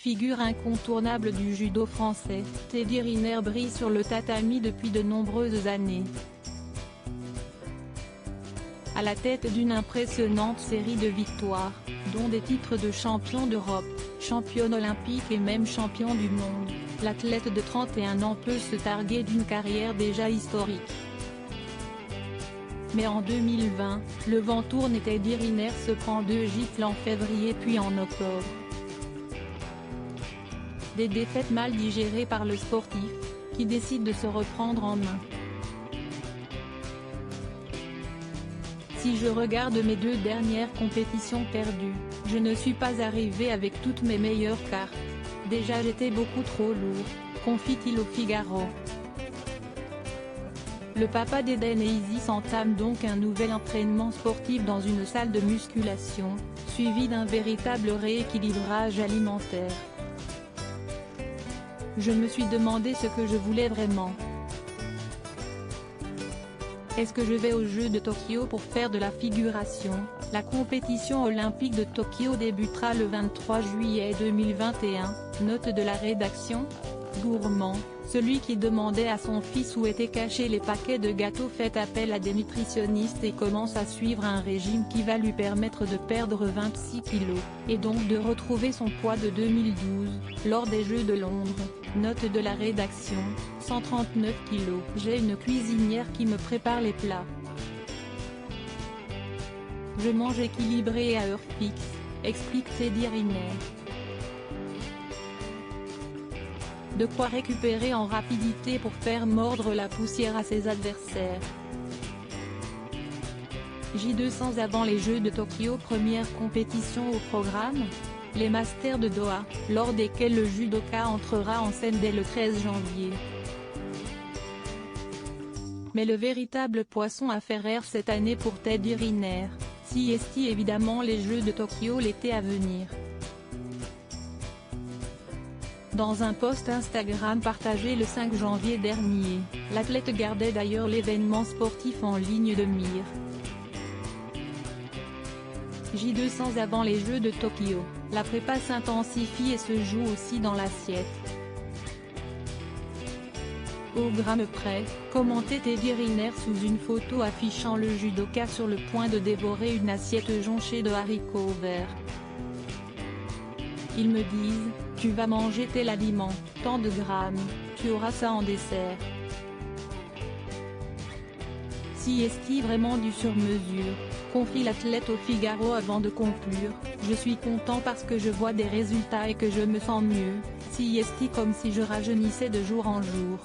Figure incontournable du judo français, Teddy Riner brille sur le tatami depuis de nombreuses années. À la tête d'une impressionnante série de victoires, dont des titres de champion d'Europe, championne olympique et même champion du monde, l'athlète de 31 ans peut se targuer d'une carrière déjà historique. Mais en 2020, le vent tourne et Teddy Riner se prend 2 gifles en février puis en octobre. Des défaites mal digérées par le sportif, qui décide de se reprendre en main. Si je regarde mes 2 dernières compétitions perdues, je ne suis pas arrivé avec toutes mes meilleures cartes. Déjà j'étais beaucoup trop lourd, confie-t-il au Figaro. Le papa d'Eden et Isis entame donc un nouvel entraînement sportif dans une salle de musculation, suivi d'un véritable rééquilibrage alimentaire. Je me suis demandé ce que je voulais vraiment. Est-ce que je vais aux Jeux de Tokyo pour faire de la figuration? La compétition olympique de Tokyo débutera le 23 juillet 2021, note de la rédaction. Gourmand, celui qui demandait à son fils où étaient cachés les paquets de gâteaux fait appel à des nutritionnistes et commence à suivre un régime qui va lui permettre de perdre 26 kilos, et donc de retrouver son poids de 2012, lors des Jeux de Londres. Note de la rédaction, 139 kilos. J'ai une cuisinière qui me prépare les plats. Je mange équilibré et à heure fixe, explique Teddy Riner. De quoi récupérer en rapidité pour faire mordre la poussière à ses adversaires. J200 avant les Jeux de Tokyo. Première compétition au programme, les Masters de Doha, lors desquels le judoka entrera en scène dès le 13 janvier. Mais le véritable poisson à faire rire cette année pour Teddy Riner, CST évidemment les Jeux de Tokyo l'été à venir. Dans un post Instagram partagé le 5 janvier dernier, l'athlète gardait d'ailleurs l'événement sportif en ligne de mire. J200 avant les Jeux de Tokyo, la prépa s'intensifie et se joue aussi dans l'assiette. Au gramme près, commentait Teddy Riner sous une photo affichant le judoka sur le point de dévorer une assiette jonchée de haricots verts. Ils me disent, tu vas manger tel aliment, tant de grammes, tu auras ça en dessert. Si est-il vraiment du sur-mesure, confie l'athlète au Figaro avant de conclure, je suis content parce que je vois des résultats et que je me sens mieux, si est-il comme si je rajeunissais de jour en jour.